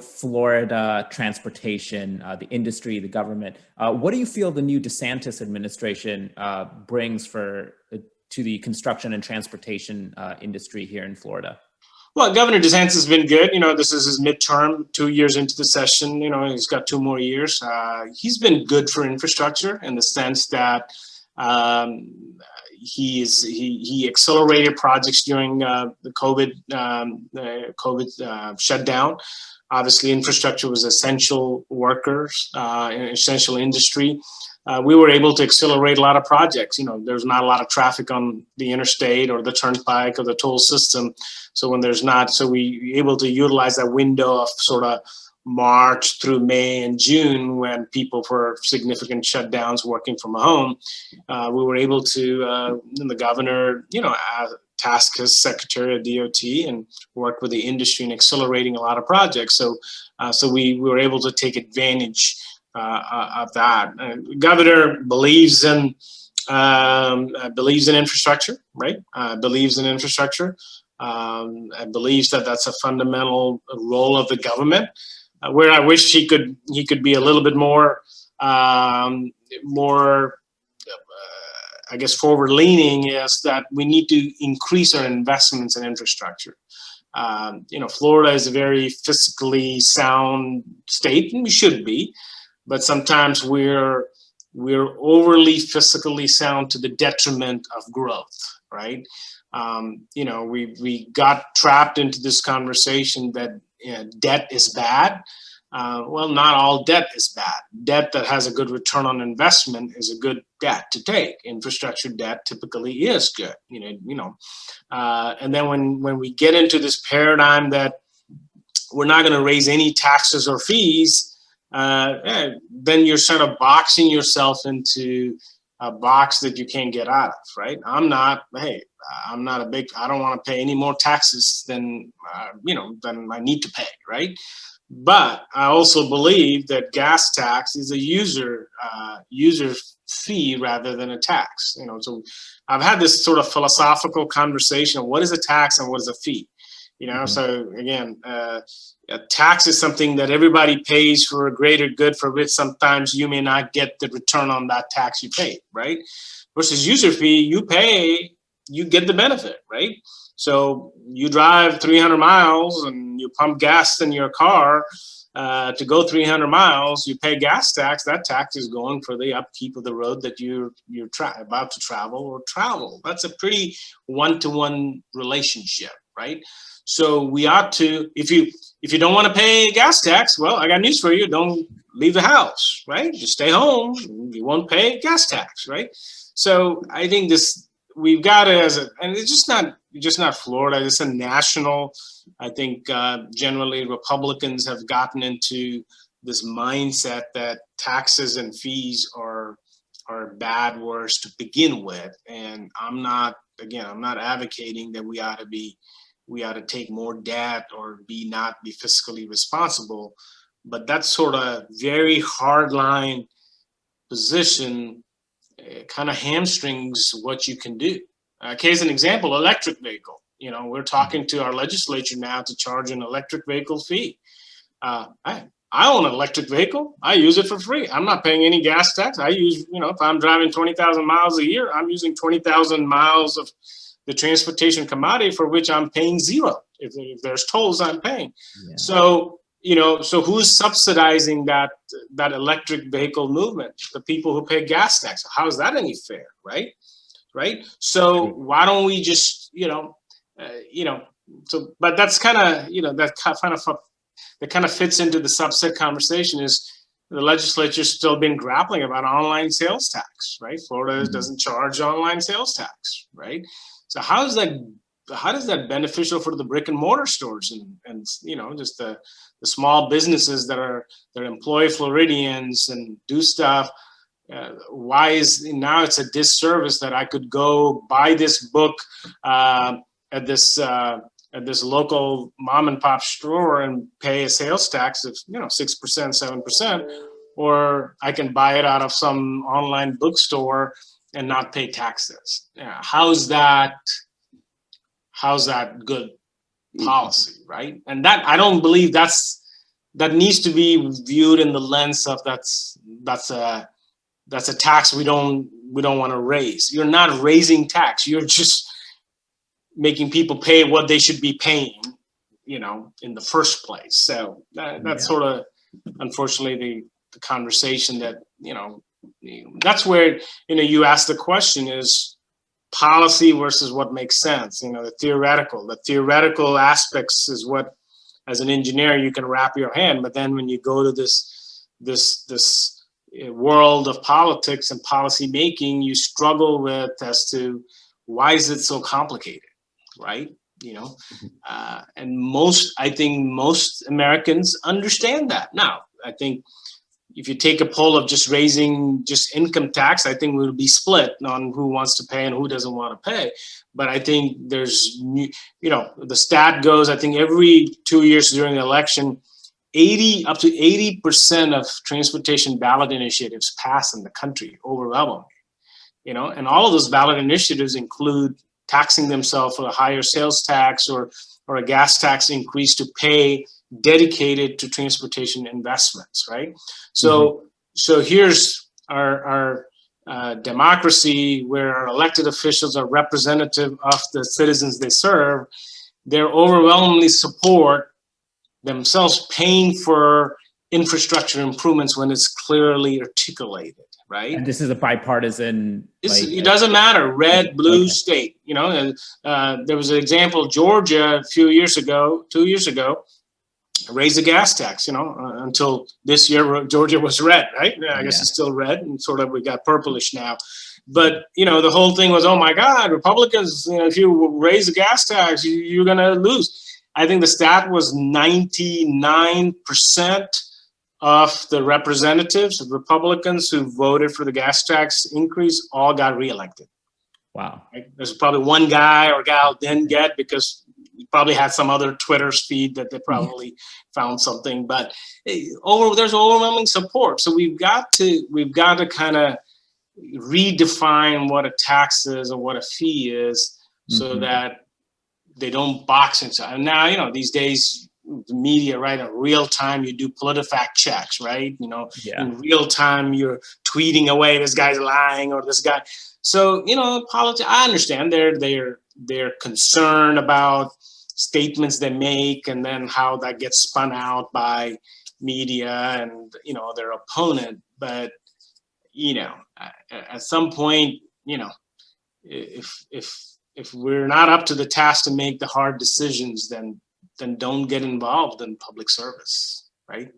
Florida transportation, the industry, the government. What do you feel the new DeSantis administration brings to the construction and transportation industry here in Florida? Well, Governor DeSantis has been good. This is his midterm, 2 years into the session. He's got 2 more years. He's been good for infrastructure in the sense that he accelerated projects during the COVID shutdown. Obviously, infrastructure was essential workers, essential industry. We were able to accelerate a lot of projects. There's not a lot of traffic on the interstate or the turnpike or the toll system. So when there's not, so we were able to utilize that window of sort of March through May and June, when people for significant shutdowns working from home, we were able to, the governor, task his secretary of DOT and work with the industry in accelerating a lot of projects. So we were able to take advantage of that. Governor believes in infrastructure, right? Believes in infrastructure. Believes that that's a fundamental role of the government. Where I wish he could be a little bit more, I guess, forward-leaning, is that we need to increase our investments in infrastructure. Florida is a very fiscally sound state, and we should be, but sometimes we're overly fiscally sound to the detriment of growth, right? We got trapped into this conversation that debt is bad. Well, not all debt is bad. Debt that has a good return on investment is a good debt to take. Infrastructure debt typically is good, and then when we get into this paradigm that we're not going to raise any taxes or fees, then you're sort of boxing yourself into a box that you can't get out of, right? I don't want to pay any more taxes than I need to pay, right? But I also believe that gas tax is a user fee rather than a tax. So I've had this sort of philosophical conversation of what is a tax and what is a fee. So again, a tax is something that everybody pays for a greater good, for which sometimes you may not get the return on that tax you paid, right? Versus user fee, you pay, you get the benefit, right? So you drive 300 miles and you pump gas in your car to go 300 miles, you pay gas tax. That tax is going for the upkeep of the road that you're about to travel. That's a pretty one-to-one relationship, right? So we ought to, if you don't want to pay gas tax, well, I got news for you. Don't leave the house, right? Just stay home. You won't pay gas tax, right? So I think we've got it and it's just not Florida. It's a national. I think generally Republicans have gotten into this mindset that taxes and fees are bad words to begin with. And I'm not advocating that we ought to take more debt or not be fiscally responsible, but that sort of very hardline position kind of hamstrings what you can do. Case an example, electric vehicle. We're talking to our legislature now to charge an electric vehicle fee. I own an electric vehicle. I use it for free. I'm not paying any gas tax. I use, if I'm driving 20,000 miles a year, I'm using 20,000 miles of the transportation commodity for which I'm paying zero. If there's tolls, I'm paying. Yeah. So who's subsidizing that electric vehicle movement? The people who pay gas tax. How is that any fair, right? So why don't we just, but that's kind of, that kind of fits into the subset conversation is the legislature's still been grappling about online sales tax, right? Florida doesn't charge online sales tax, right? So how is that beneficial for the brick and mortar stores and just the small businesses that employ Floridians and do stuff? Why is now it's a disservice that I could go buy this book at this local mom and pop store and pay a sales tax of 6%, 7%, or I can buy it out of some online bookstore and not pay taxes. How's that good? policy, right? And that, I don't believe that needs to be viewed in the lens of that's a tax we don't want to raise. You're not raising tax. You're just making people pay what they should be paying, in the first place. So that's sort of, unfortunately, the conversation that, that's where, you ask the question is policy versus what makes sense, the theoretical aspects is what, as an engineer, you can wrap your hand. But then when you go to this world of politics and policy making, you struggle with as to why is it so complicated, right? And I think most Americans understand that. Now, I think if you take a poll of just raising just income tax, I think we'll be split on who wants to pay and who doesn't want to pay. But I think there's, the stat goes, I think every 2 years during the election, up to 80% of transportation ballot initiatives pass in the country, overwhelmingly. And all of those ballot initiatives include taxing themselves for a higher sales tax or a gas tax increase to pay dedicated to transportation investments, right? So here's our democracy, where our elected officials are representative of the citizens they serve. They're overwhelmingly support themselves paying for infrastructure improvements when it's clearly articulated, right? And this is a bipartisan. It doesn't matter, red, blue, state. There was an example, Georgia, 2 years ago, raised the gas tax. Until this year, Georgia was red, right? I guess it's still red, and sort of we got purplish now. But the whole thing was, oh my God, Republicans, if you raise the gas tax, you're gonna lose. I think the stat was 99% of the representatives, of Republicans who voted for the gas tax increase, all got reelected. Wow. Right? There's probably one guy or gal didn't get, because he probably had some other Twitter feed that they probably found something. But there's overwhelming support. So we've got to kind of redefine what a tax is or what a fee is, so that they don't box inside. And now, these days, the media, right, in real time, you do PolitiFact checks, right? In real time, you're tweeting away, this guy's lying or this guy. So, I understand they're concerned about statements they make and then how that gets spun out by media and, their opponent. But, at some point, if we're not up to the task to make the hard decisions, then don't get involved in public service, right?